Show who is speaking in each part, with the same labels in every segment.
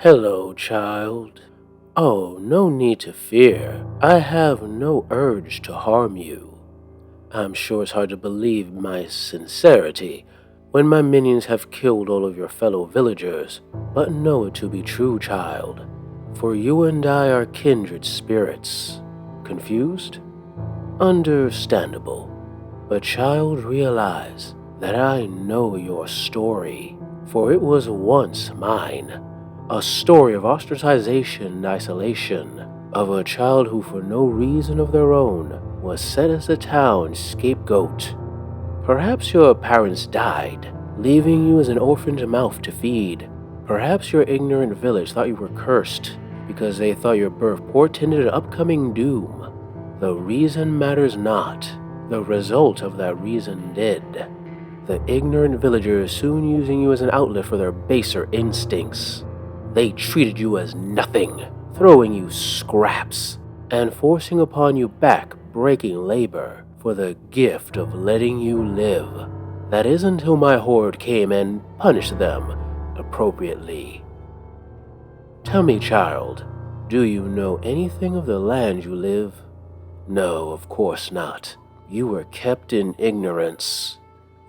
Speaker 1: Hello, child. Oh, no need to fear. I have no urge to harm you. I'm sure it's hard to believe my sincerity when my minions have killed all of your fellow villagers, but know it to be true, child. For you and I are kindred spirits. Confused? Understandable. But child, realize that I know your story, for it was once mine. A story of ostracization and isolation, of a child who for no reason of their own was set as the town's scapegoat. Perhaps your parents died, leaving you as an orphaned mouth to feed. Perhaps your ignorant village thought you were cursed because they thought your birth portended an upcoming doom. The reason matters not. The result of that reason did. The ignorant villagers soon using you as an outlet for their baser instincts. They treated you as nothing, throwing you scraps, and forcing upon you back-breaking labor for the gift of letting you live. That is until my horde came and punished them appropriately. Tell me, child, do you know anything of the land you live? No, of course not. You were kept in ignorance.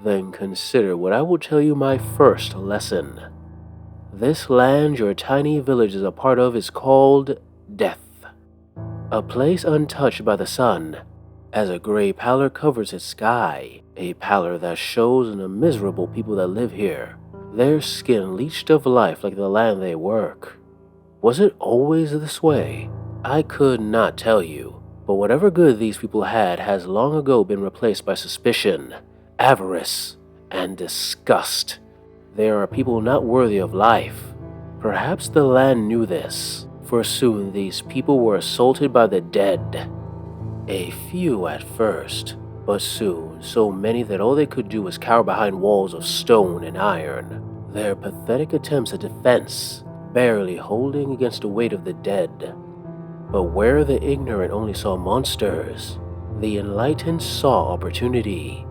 Speaker 1: Then consider what I will tell you my first lesson. This land your tiny village is a part of is called Death. A place untouched by the sun, as a gray pallor covers its sky, a pallor that shows in the miserable people that live here, their skin leached of life like the land they work. Was it always this way? I could not tell you, but whatever good these people had has long ago been replaced by suspicion, avarice, and disgust. There are people not worthy of life. Perhaps the land knew this, for soon these people were assaulted by the dead. A few at first, but soon so many that all they could do was cower behind walls of stone and iron, their pathetic attempts at defense barely holding against the weight of the dead. But where the ignorant only saw monsters, the enlightened saw opportunity.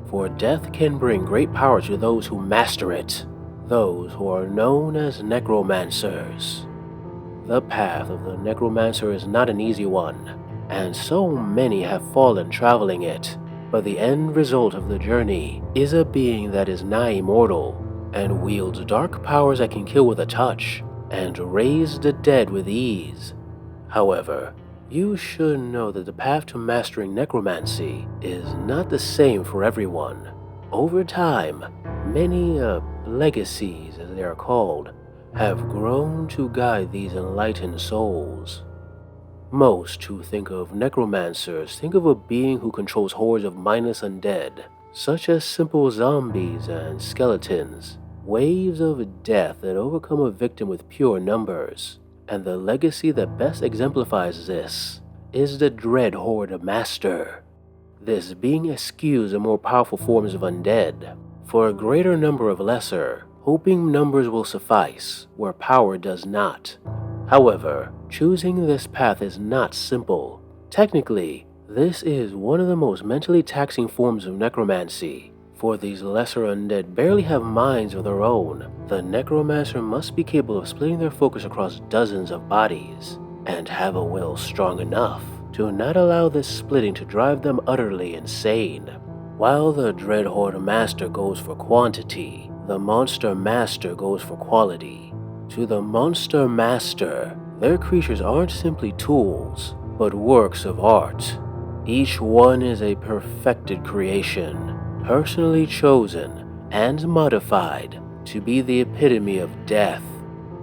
Speaker 1: For death can bring great power to those who master it, those who are known as Necromancers. The path of the Necromancer is not an easy one, and so many have fallen traveling it, but the end result of the journey is a being that is nigh immortal, and wields dark powers that can kill with a touch, and raise the dead with ease. However, you should know that the path to mastering necromancy is not the same for everyone. Over time, many legacies, as they are called, have grown to guide these enlightened souls. Most who think of necromancers think of a being who controls hordes of mindless undead, such as simple zombies and skeletons, waves of death that overcome a victim with pure numbers. And the legacy that best exemplifies this is the Dread Horde Master. This being eschews the more powerful forms of undead, for a greater number of lesser, hoping numbers will suffice where power does not. However, choosing this path is not simple. Technically, this is one of the most mentally taxing forms of necromancy. For these lesser undead barely have minds of their own, the necromancer must be capable of splitting their focus across dozens of bodies, and have a will strong enough to not allow this splitting to drive them utterly insane. While the Dread Horde Master goes for quantity, the Monster Master goes for quality. To the Monster Master, their creatures aren't simply tools, but works of art. Each one is a perfected creation, personally chosen and modified to be the epitome of death,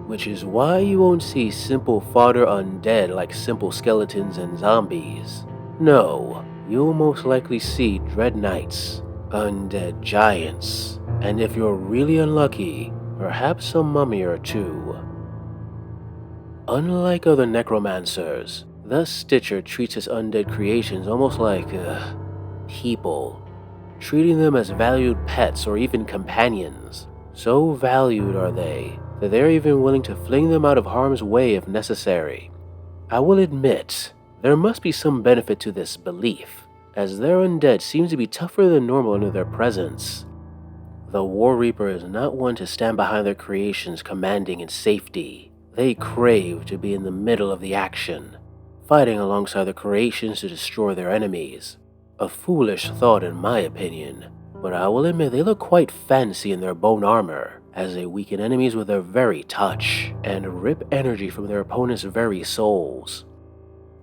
Speaker 1: which is why you won't see simple fodder undead like simple skeletons and zombies. No, you'll most likely see dread knights, undead giants, and if you're really unlucky, perhaps a mummy or two. Unlike other necromancers, the Stitcher treats his undead creations almost like people, treating them as valued pets or even companions. So valued are they that they're even willing to fling them out of harm's way if necessary. I will admit, there must be some benefit to this belief, as their undead seems to be tougher than normal under their presence. The War Reaper is not one to stand behind their creations commanding in safety. They crave to be in the middle of the action, fighting alongside the creations to destroy their enemies. A foolish thought in my opinion, but I will admit they look quite fancy in their bone armor, as they weaken enemies with their very touch, and rip energy from their opponent's very souls.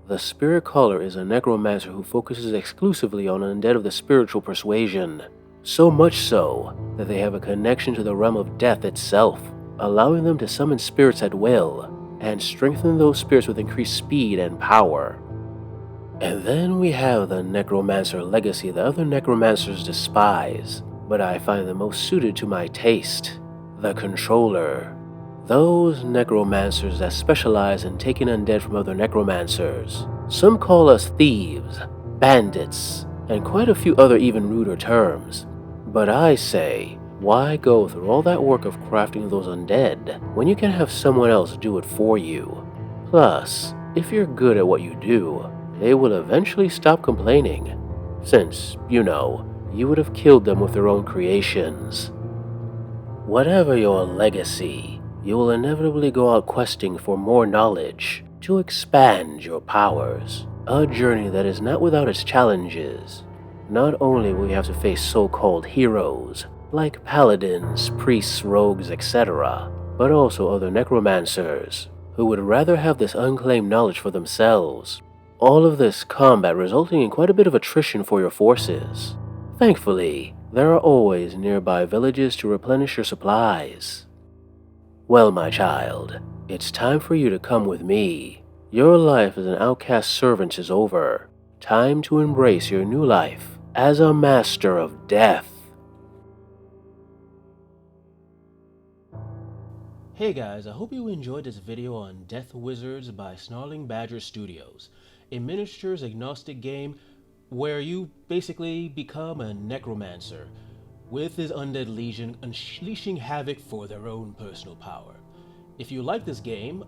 Speaker 1: The Spirit Caller is a necromancer who focuses exclusively on undead of the spiritual persuasion, so much so that they have a connection to the realm of death itself, allowing them to summon spirits at will, and strengthen those spirits with increased speed and power. And then we have the Necromancer legacy that other necromancers despise, but I find the most suited to my taste, the Controller. Those necromancers that specialize in taking undead from other necromancers. Some call us thieves, bandits, and quite a few other even ruder terms. But I say, why go through all that work of crafting those undead when you can have someone else do it for you? Plus, if you're good at what you do, they will eventually stop complaining, since, you would have killed them with their own creations. Whatever your legacy, you will inevitably go out questing for more knowledge to expand your powers, a journey that is not without its challenges. Not only will you have to face so-called heroes, like paladins, priests, rogues, etc., but also other necromancers, who would rather have this unclaimed knowledge for themselves. All of this combat resulting in quite a bit of attrition for your forces. Thankfully, there are always nearby villages to replenish your supplies. Well, my child, it's time for you to come with me. Your life as an outcast servant is over. Time to embrace your new life as a master of death. Hey guys, I hope you enjoyed this video on Deth Wizards by Snarling Badger Studios, a miniatures agnostic game where you basically become a necromancer, with his undead legion unleashing havoc for their own personal power. If you like this game,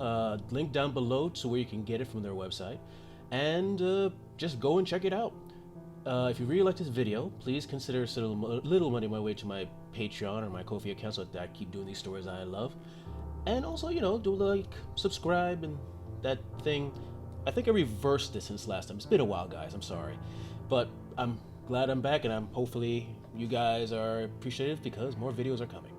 Speaker 1: link down below to where you can get it from their website, and just go and check it out. If you really like this video, please consider sending a little money my way to my Patreon or my Ko-fi account so that I keep doing these stories I love. And also, do like, subscribe, and that thing. I think I reversed this since last time. It's been a while, guys. I'm sorry. But I'm glad I'm back, and hopefully you guys are appreciative because more videos are coming.